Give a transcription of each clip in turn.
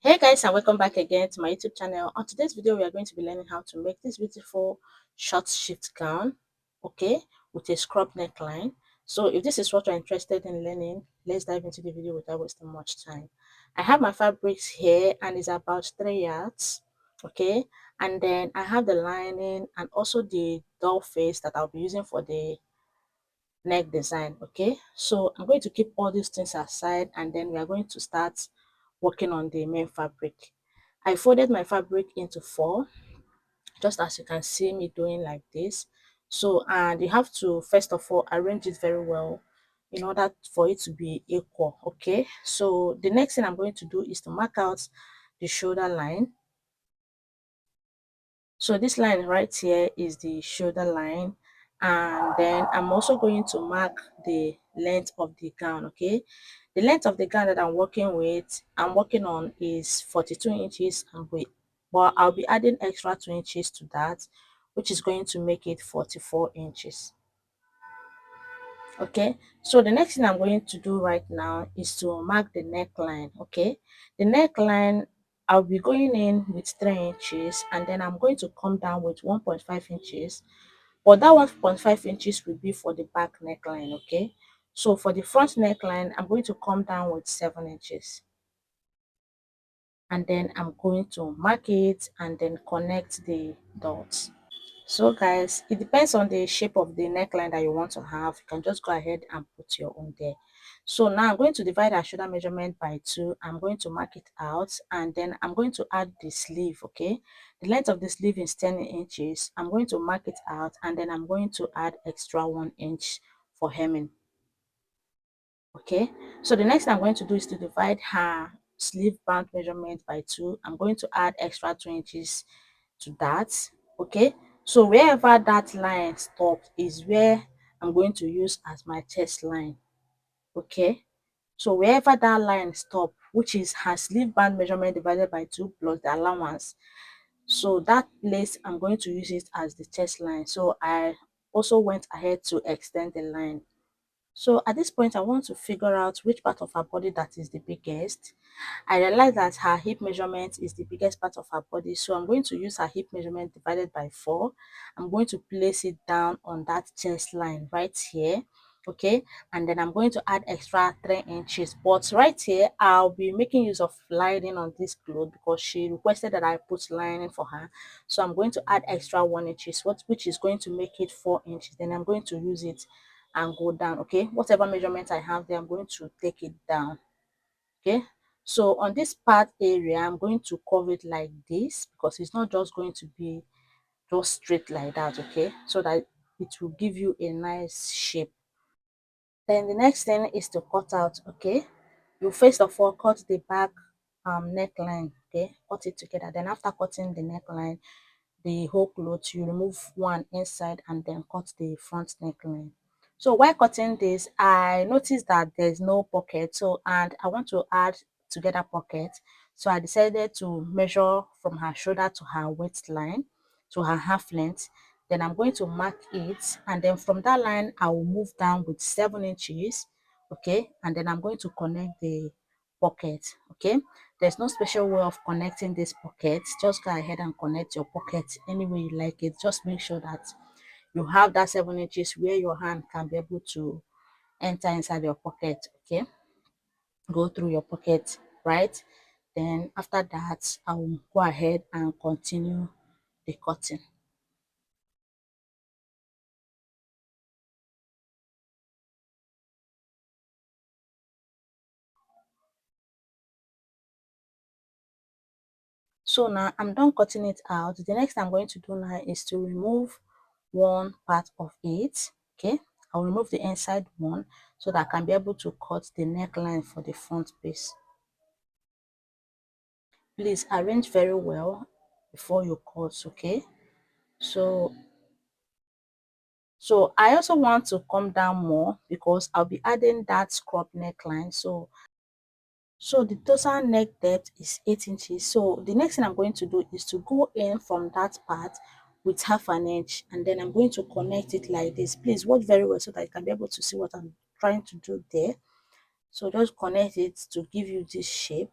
Hey guys, and welcome back again to my YouTube channel. On today's video, we are going to be learning how to make this beautiful short shift gown, okay, with a scrub neckline. So if this is what you're interested in learning, let's dive into the video without wasting much time. I have my fabrics here and it's about 3 yards, okay, and then I have the lining and also the doll face that I'll be using for the neck design. Okay, so I'm going to keep all these things aside and then we are going to start working on the main fabric. I folded my fabric into 4, just as you can see me doing like this. So, and you have to first of all arrange it very well in order for it to be equal. Okay, so the next thing I'm going to do is to mark out the shoulder line. So this line right here is the shoulder line, and then I'm also going to mark the length of the gown. Okay, the length of the gown that I'm working on is 42 inches, and but I'll be adding extra 2 inches to that, which is going to make it 44 inches. Okay, so the next thing I'm going to do right now is to mark the neckline. Okay, the neckline, I'll be going in with 3 inches and then I'm going to come down with 1.5 inches, but that 1.5 inches will be for the back neckline. Okay, so for the front neckline, I'm going to come down with 7 inches and then I'm going to mark it and then connect the dots. So guys, it depends on the shape of the neckline that you want to have. You can just go ahead and put your own there. So now I'm going to divide our shoulder measurement by 2. I'm going to mark it out and then I'm going to add the sleeve. Okay, the length of the sleeve is 10 inches. I'm going to mark it out and then I'm going to add extra 1 inch for hemming. Okay, so the next thing I'm going to do is to divide her sleeve band measurement by 2. I'm going to add extra 2 inches to that. Okay, so wherever that line stops is where I'm going to use as my chest line. Okay, so wherever that line stop, which is her sleeve band measurement divided by 2 plus the allowance, so that place I'm going to use it as the chest line. So I also went ahead to extend the line. So at this point, I want to figure out which part of her body that is the biggest. I realized that her hip measurement is the biggest part of her body. So I'm going to use her hip measurement divided by 4. I'm going to place it down on that chest line right here. Okay, and then I'm going to add extra 3 inches. But right here, I'll be making use of lining on this cloth because she requested that I put lining for her. So I'm going to add extra 1 inches, which is going to make it 4 inches. Then I'm going to use it and go down. Okay, whatever measurement I have there, I'm going to take it down. Okay, so on this part area, I'm going to curve it like this because it's not just going to be just straight like that. Okay, so that it will give you a nice shape. Then the next thing is to cut out. Okay, you first of all cut the back neckline. Okay, cut it together. Then after cutting the neckline, the whole cloth, you remove one inside and then cut the front neckline. So while cutting this, I noticed that there's no pocket, so and I want to add together pocket, so I decided to measure from her shoulder to her waistline to her half length. Then I'm going to mark it, and then from that line I will move down with 7 inches. Okay, and then I'm going to connect the pocket. Okay, there's no special way of connecting this pocket. Just go ahead and connect your pocket any way you like it. Just make sure that you have that 7 inches where your hand can be able to enter inside your pocket. Okay, go through your pocket, right? Then after that, I will go ahead and continue the cutting. So now I'm done cutting it out. The next thing I'm going to do now is to remove one part of it. Okay, I'll remove the inside one so that I can be able to cut the neckline for the front piece. Please arrange very well before you cut. Okay, so I also want to come down more because I'll be adding that scrub neckline. So the total neck depth is 8 inches. So the next thing I'm going to do is to go in from that part with half an inch and then I'm going to connect it like this. Please watch very well so that you can be able to see what I'm trying to do there. So just connect it to give you this shape.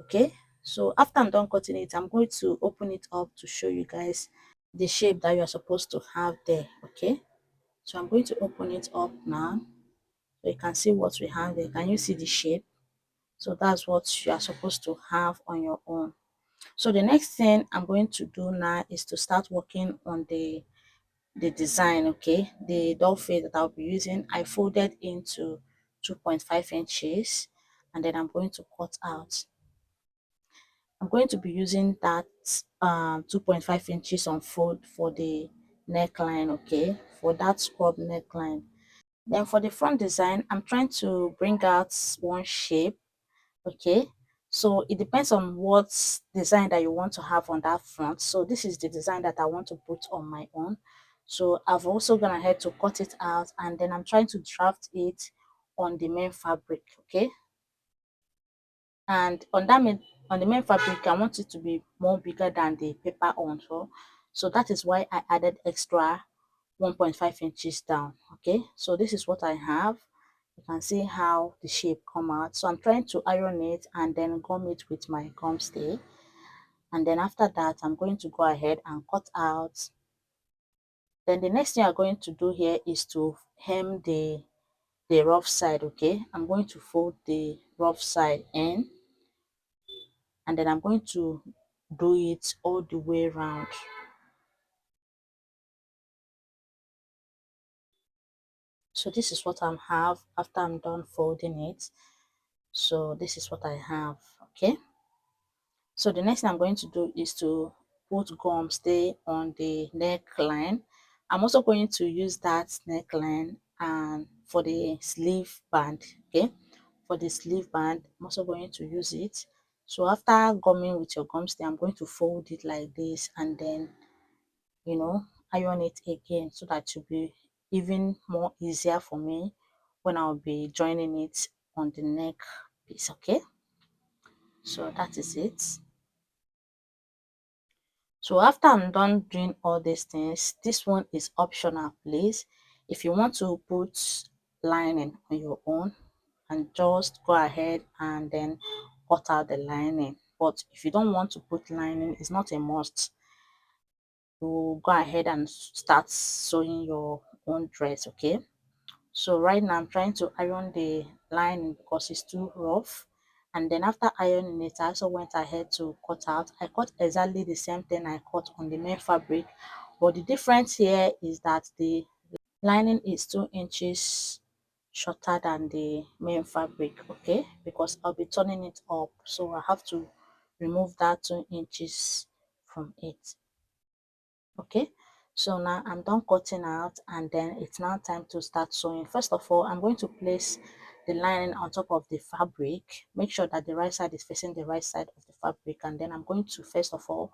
Okay, So after I'm done cutting it, I'm going to open it up to show you guys the shape that you are supposed to have there. Okay, so I'm going to open it up now so you can see what we have there. Can you see the shape? So that's what you are supposed to have on your own. So the next thing I'm going to do now is to start working on the design. Okay, the doll face that I'll be using, I folded into 2.5 inches, and then I'm going to cut out. I'm going to be using that 2.5 inches on fold for the neckline. Okay, for that scrub neckline. Then for the front design, I'm trying to bring out one shape. Okay, so it depends on what design that you want to have on that front. So this is the design that I want to put on my own. So I've also gone ahead to cut it out, and then I'm trying to draft it on the main fabric. Okay, and on the main fabric, I want it to be more bigger than the paper on. So that is why I added extra 1.5 inches down. Okay, so this is what I have. You can see how the shape come out. So I'm trying to iron it and then gum it with my gum stay, and then after that I'm going to go ahead and cut out. Then the next thing I'm going to do here is to hem the rough side. Okay, I'm going to fold the rough side in, and then I'm going to do it all the way around. So this is what I have after I'm done folding it. So this is what I have. Okay, so the next thing I'm going to do is to put gum stay on the neckline. I'm also going to use that neckline and for the sleeve band. Okay, for the sleeve band I'm also going to use it. So after gumming with your gum stay, I'm going to fold it like this, and then you know, iron it again so that it will be even more easier for me when I'll be joining it on the neck piece. Okay, so that is it. So after I'm done doing all these things, this one is optional, please. If you want to put lining on your own, and just go ahead and then cut out the lining. But if you don't want to put lining, it's not a must. You go ahead and start sewing your own dress. Okay, so right now I'm trying to iron the lining because it's too rough, and then after ironing it I also went ahead to cut out. I cut exactly the same thing I cut on the main fabric, but the difference here is that the lining is 2 inches shorter than the main fabric. Okay, because I'll be turning it up, so I have to remove that 2 inches from it. Okay, so now I'm done cutting out, and then it's now time to start sewing. First of all, I'm going to place the lining on top of the fabric. Make sure that the right side is facing the right side of the fabric, and then I'm going to first of all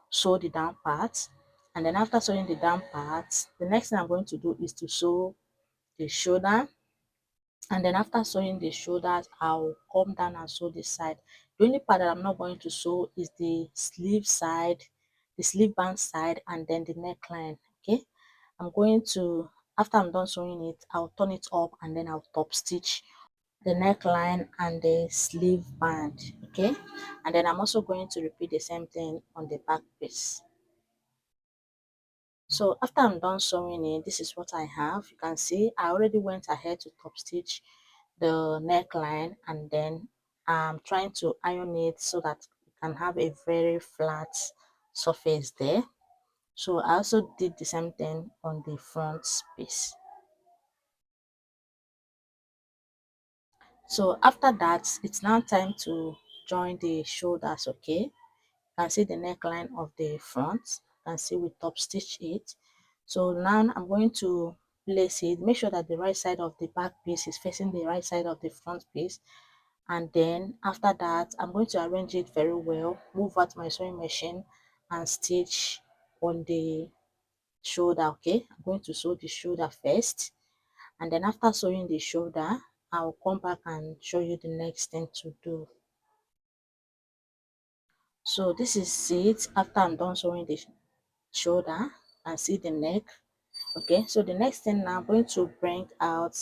sew the down part. And then after sewing the down part, the next thing I'm going to do is to sew the shoulder, and then after sewing the shoulders I'll come down and sew the side. The only part that I'm not going to sew is the sleeve side, the sleeve band side, and then the neckline. Okay, I'm going to, after I'm done sewing it, I'll turn it up and then I'll top stitch the neckline and the sleeve band. Okay, and then I'm also going to repeat the same thing on the back piece. So after I'm done sewing it, this is what I have. You can see I already went ahead to top stitch the neckline, and then I'm trying to iron it so that you can have a very flat surface there. So I also did the same thing on the front piece. So after that, it's now time to join the shoulders. Okay, you can see the neckline of the front. You can see we top stitch it. So now I'm going to place it. Make sure that the right side of the back piece is facing the right side of the front piece, and then after that I'm going to arrange it very well, move out my sewing machine and stitch on the shoulder. Okay, I'm going to sew the shoulder first, and then after sewing the shoulder I'll come back and show you the next thing to do. So this is it after I'm done sewing the shoulder and see the neck. Okay, so the next thing now I'm going to bring out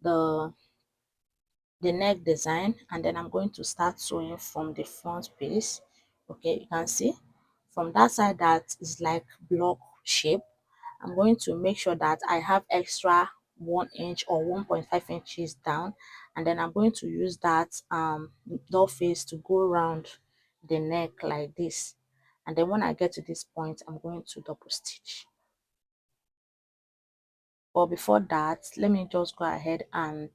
the the neck design, and then I'm going to start sewing from the front piece. Okay, you can see from that side that is like block shape. I'm going to make sure that I have extra 1 inch or 1.5 inches down, and then I'm going to use that doll face to go around the neck like this. And then when I get to this point, I'm going to double stitch. But before that, let me just go ahead and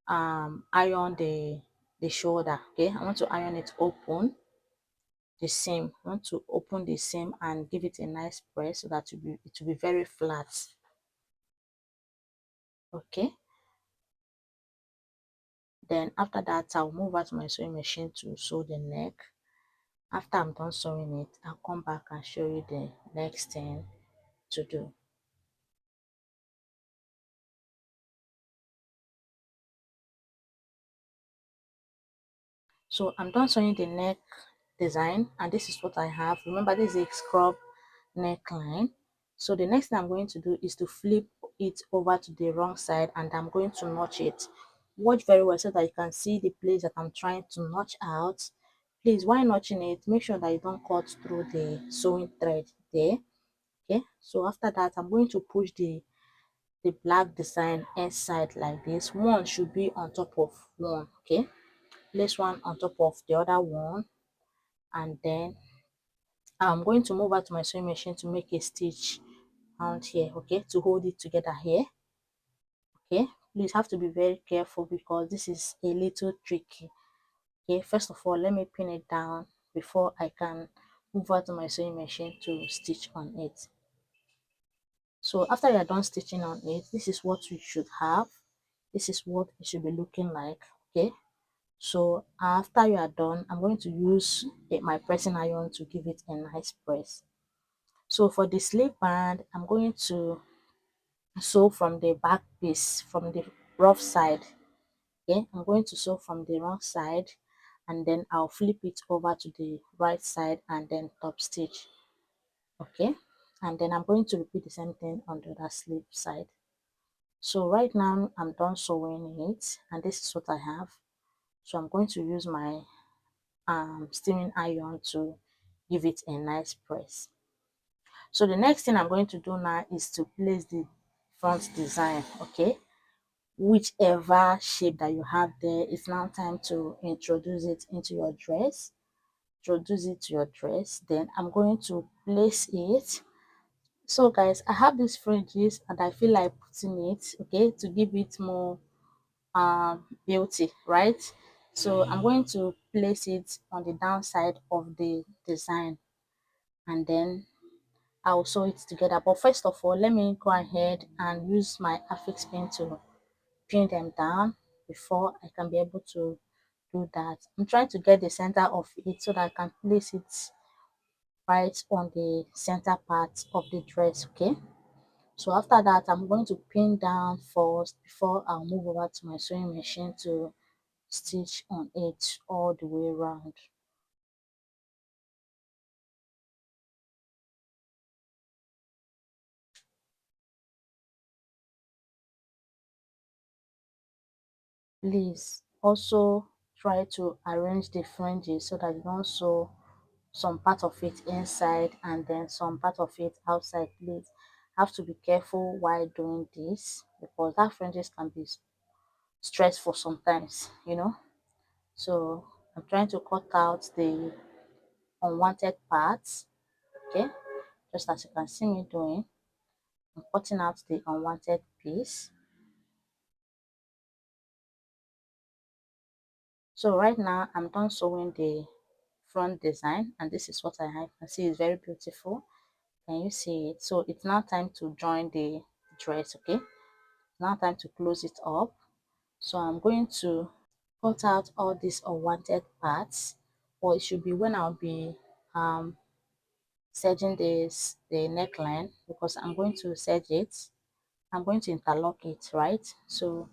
iron the shoulder. Okay, I want to iron it open the seam. I want to open the seam and give it a nice press so that it will be very flat. Okay, then after that I'll move out my sewing machine to sew the neck. After I'm done sewing it, I'll come back and show you the next thing to do. So I'm done sewing the neck design, and this is what I have. Remember, this is a scrub neckline. So the next thing I'm going to do is to flip it over to the wrong side, and I'm going to notch it. Watch very well so that you can see the place that I'm trying to notch out. Please, while notching it, make sure that you don't cut through the sewing thread there. Okay, so after that I'm going to push the black design inside like this. One should be on top of one. Okay, place one on top of the other one, and then I'm going to move out to my sewing machine to make a stitch around here, okay, to hold it together here. Okay, please have to be very careful because this is a little tricky. Okay, first of all, let me pin it down before I can move out to my sewing machine to stitch on it. So after you're done stitching on it, this is what you should have. This is what it should be looking like. Okay, so after you are done, I'm going to use my pressing iron to give it a nice press. So for the sleeve band, I'm going to sew from the back piece, from the rough side. Okay, I'm going to sew from the wrong side, and then I'll flip it over to the right side and then top stitch. Okay, and then I'm going to repeat the same thing on the other sleeve side. So right now I'm done sewing it, and this is what I have. So I'm going to use my steaming iron to give it a nice press. So the next thing I'm going to do now is to place the front design. Okay, whichever shape that you have there, it's now time to introduce it into your dress. Introduce it to your dress. Then I'm going to place it. So guys, I have these fringes and I feel like putting it, okay, to give it more beauty, right? So I'm going to place it on the downside of the design, and then I'll sew it together. But first of all, let me go ahead and use my affix pin to pin them down before I can be able to do that. I'm trying to get the center of it so that I can place it right on the center part of the dress. Okay, so after that I'm going to pin down first before I'll move over to my sewing machine to stitch on it all the way around. Please also try to arrange the fringes so that you don't sew some part of it inside and then some part of it outside. Please have to be careful while doing this because that fringes can be stressful sometimes, you know. So I'm trying to cut out the unwanted parts. Okay, just as you can see me doing, I'm cutting out the unwanted piece. So right now I'm done sewing the front design, and this is what I have. You can see it's very beautiful. Can you see it? So it's now time to join the dress. Okay, now time to close it up. So I'm going to cut out all these unwanted parts, or it should be when I'll be um serging the neckline, because I'm going to serge it. I'm going to interlock it, right? So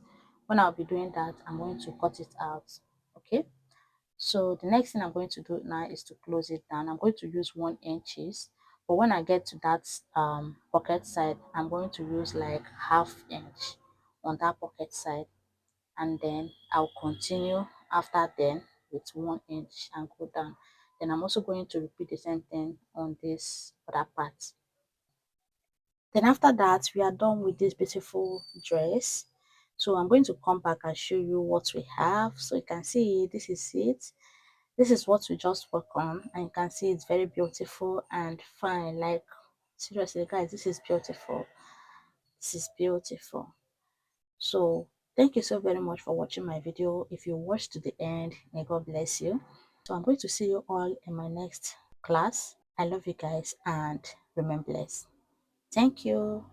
when I'll be doing that, I'm going to cut it out. Okay, so the next thing I'm going to do now is to close it down. I'm going to use 1 inches, but when I get to that pocket side, I'm going to use like half inch on that pocket side, and then I'll continue after then with 1 inch and go down. Then I'm also going to repeat the same thing on this other part. Then after that, we are done with this beautiful dress. So I'm going to come back and show you what we have. So you can see this is it. This is what we just work on, and you can see it's very beautiful and fine. Like seriously, guys, this is beautiful. This is beautiful. So thank you so very much for watching my video. If you watched to the end, may God bless you. So I'm going to see you all in my next class. I love you guys and remain blessed. Thank you.